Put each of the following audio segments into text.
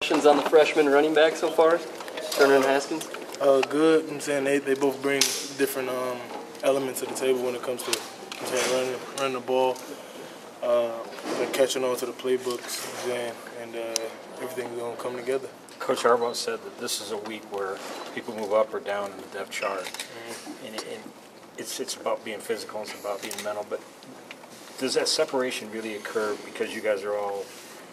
impressions on the freshman running back so far, Turner and Haskins? Good. I'm saying they both bring different elements to the table when it comes to running the ball, catching on to the playbooks, and everything's going to come together. Coach Harbaugh said that this is a week where people move up or down in the depth chart, and it's about being physical, it's about being mental, but does that separation really occur because you guys are all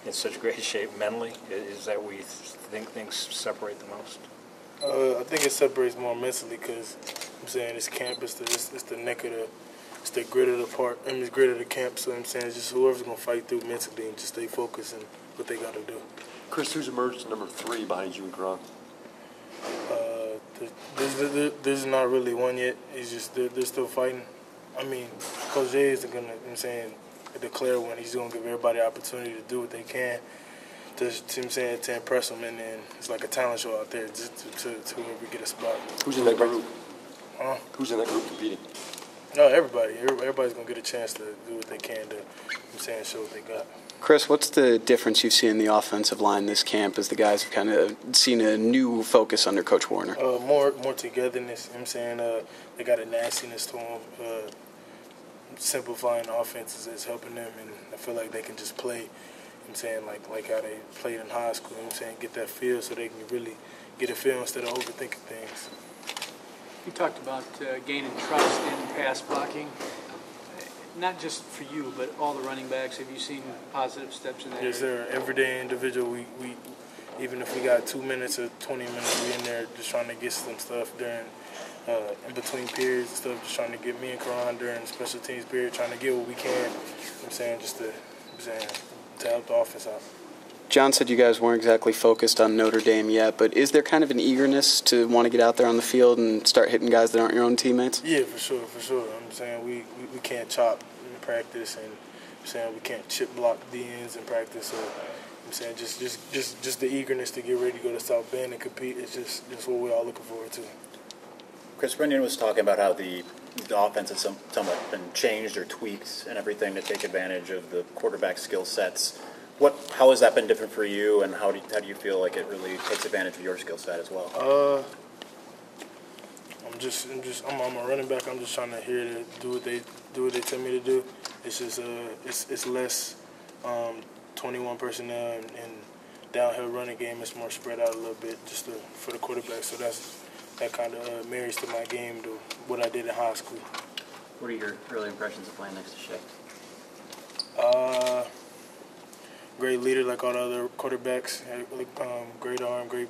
in such great shape mentally? Is that where you think things separate the most? I think it separates more mentally because I'm saying it's camp, it's the neck of the, it's the grit of the part, I mean, it's grit of the camp. So I'm saying it's just whoever's gonna fight through mentally and just stay focused and what they gotta do. Chris, who's emerged to number 3 behind you and Gronk? There's not really one yet. It's just they're still fighting. I mean, Coach Jay isn't gonna, I'm saying, declare one. He's gonna give everybody the opportunity to do what they can to impress them, and then it's like a talent show out there just to whoever get a spot. Who's in that group? Huh? Who's in that group competing? No, everybody. Everybody's gonna get a chance to do what they can to, I'm saying, show what they got. Chris, what's the difference you've seen in the offensive line this camp as the guys have kind of seen a new focus under Coach Warner? More togetherness. I'm saying they got a nastiness to them. Simplifying the offenses is helping them, and I feel like they can just play. I'm saying like how they played in high school. I'm saying get that feel so they can really get a feel instead of overthinking things. You talked about gaining trust in pass blocking. Not just for you, but all the running backs. Have you seen positive steps in that? Yes, sir. Everyday individual. We even if we got 2 minutes or 20 minutes, we in there just trying to get some stuff during in between periods and stuff. Just trying to get me and Karan during the special teams period, trying to get what we can. I'm saying just to help the offense out. John said you guys weren't exactly focused on Notre Dame yet, but is there kind of an eagerness to want to get out there on the field and start hitting guys that aren't your own teammates? Yeah, for sure. I'm saying we can't chop in practice, and I'm saying we can't chip block DNs in practice. So I'm saying just the eagerness to get ready to go to South Bend and compete is just what we're all looking forward to. Chris Brennan was talking about how the offense has somewhat been changed or tweaked and everything to take advantage of the quarterback skill sets. How has that been different for you, and how do you feel like it really takes advantage of your skill set as well? I'm a running back. I'm just trying to do what they tell me to do. It's just it's less 21 personnel and downhill running game. It's more spread out a little bit just for the quarterback. So that kind of marries to my game to what I did in high school. What are your early impressions of playing next to Shea? Great leader like all the other quarterbacks. Great arm, great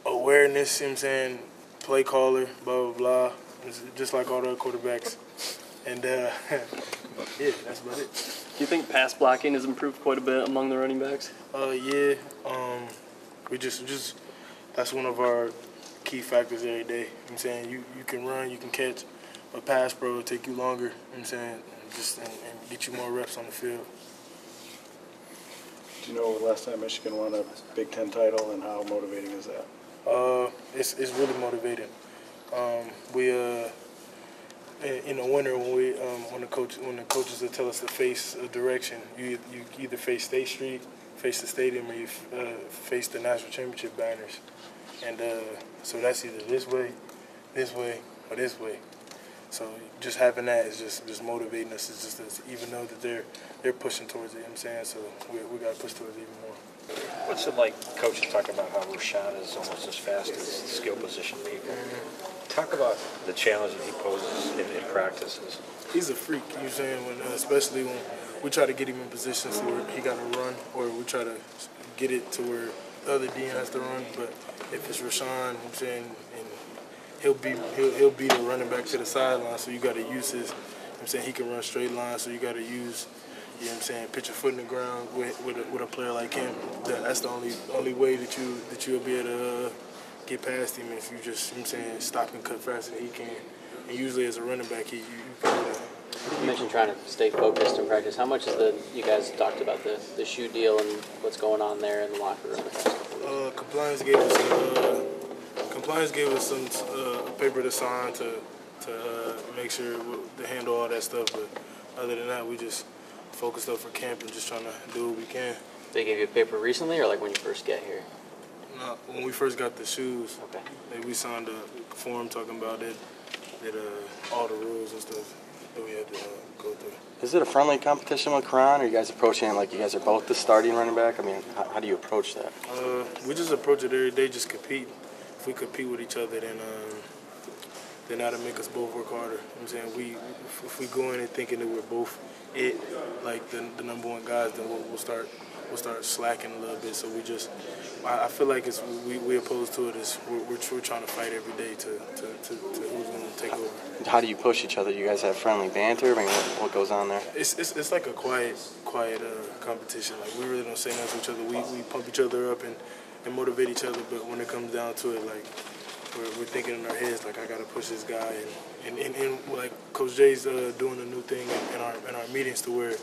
awareness, you know what I'm saying, play caller, blah, blah, blah. It's just like all the other quarterbacks. And, yeah, that's about it. Do you think pass blocking has improved quite a bit among the running backs? Yeah. We just that's one of our key factors every day. You know what I'm saying? You can run, you can catch, but pass pro will take you longer, you know what I'm saying, and get you more reps on the field. Do you know last time Michigan won a Big Ten title, and how motivating is that? It's really motivating. We in the winter when the coaches will tell us to face a direction, you either face State Street, face the stadium, or you face the national championship banners, and so that's either this way, or this way. So just having that is just motivating us. It's just even though that they're pushing towards it, you know what I'm saying? So we got to push towards it even more. What's it like, coaches talking about how Rashawn is almost as fast as skill position people? Talk about the challenge that he poses in practices. He's a freak, you know what I'm saying? Especially when we try to get him in positions where he got to run, or we try to get it to where the other DN has to run. But if it's Rashawn, you know what I'm saying, and he'll be the running back to the sideline, so you got to use his, you know what I'm saying, he can run straight lines, so you got to use, you know what I'm saying, put your foot in the ground with a player like him. That's the only way that you'll be able to get past him, if you just, you know what I'm saying, stop and cut faster than he can. And usually as a running back, you can do that. You mentioned trying to stay focused in practice. How much is you guys talked about the shoe deal and what's going on there in the locker room? Compliance gave us some paper to sign to make sure to handle all that stuff. But other than that, we just focused up for camp and just trying to do what we can. They gave you a paper recently, or like when you first get here? No, when we first got the shoes, Okay. we signed a form talking about it, that all the rules and stuff that we had to go through. Is it a friendly competition with Karan, or are you guys approaching it like you guys are both the starting running back? I mean, how do you approach that? We just approach it every day, just compete. If we compete with each other, then that'll make us both work harder. You know what I'm saying? If we go in and thinking that we're both like the number one guys, then we'll start slacking a little bit. So I feel like we opposed to it is we're trying to fight every day to who's going to take over. How do you push each other? Do you guys have friendly banter? I mean, what goes on there? It's like a quiet competition. Like we really don't say nothing to each other. We pump each other up and motivate each other. But when it comes down to it, like we're thinking in our heads, like I got to push this guy. And like Coach Jay's doing a new thing in our meetings to where.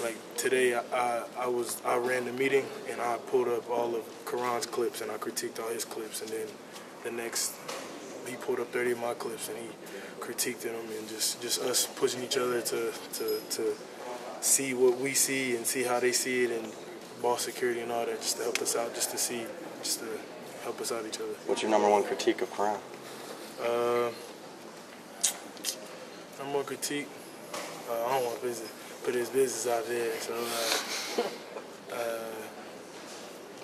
Like today, I ran the meeting and I pulled up all of Karan's clips and I critiqued all his clips, and then the next he pulled up 30 of my clips and he critiqued them, and just us pushing each other to see what we see and see how they see it, and ball security and all that, just to help us out, just to help us out each other. What's your number one critique of Karan? Number one critique, I don't want to put his business out there, so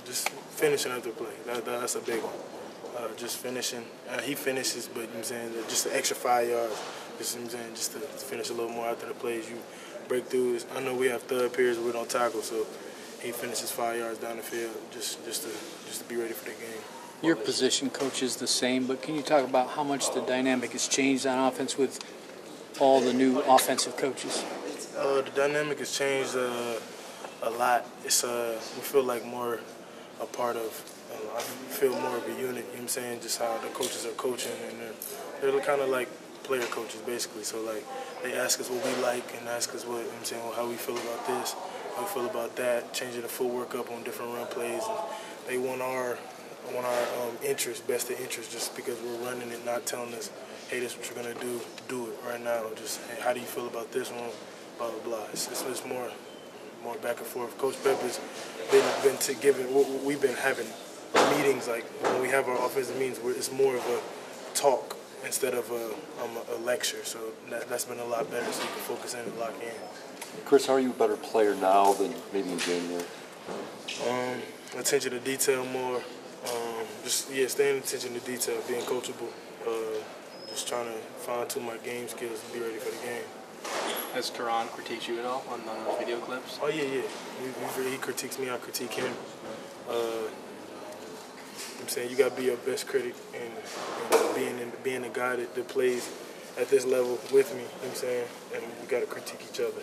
just finishing after play. That's a big one. Just finishing. He finishes, but you know what I'm saying, just the extra 5 yards. Just, you know what I'm saying, just to finish a little more after the plays. You break through. I know we have third periods we don't tackle, so he finishes 5 yards down the field just to be ready for the game. Your position, coach, is the same, but can you talk about how much the dynamic has changed on offense with all the new offensive coaches? The dynamic has changed a lot. It's we feel like more a part of. I feel more of a unit. You know what I'm saying? Just how the coaches are coaching, and they're kind of like player coaches basically. So like they ask us what we like and ask us what, you know what I'm saying, how we feel about this, how we feel about that, changing the footwork up on different run plays. And they want our interest, best of interest, just because we're running it, not telling us, hey, this is what you're gonna do it right now. Just hey, how do you feel about this one? Blah blah blah. It's more back and forth. Coach Pepper's we've been having meetings, like when we have our offensive meetings, where it's more of a talk instead of a lecture. So that's been a lot better, so you can focus in and lock in. Chris, how are you a better player now than maybe in January? Attention to detail more. Staying attention to detail, being coachable. Just trying to fine-tune my game skills and be ready for the game. Has Karan critiqued you at all on those video clips? Oh, yeah. He critiques me, I critique him. I'm saying you got to be your best critic, and being a guy that plays at this level with me, you know what I'm saying, and we got to critique each other.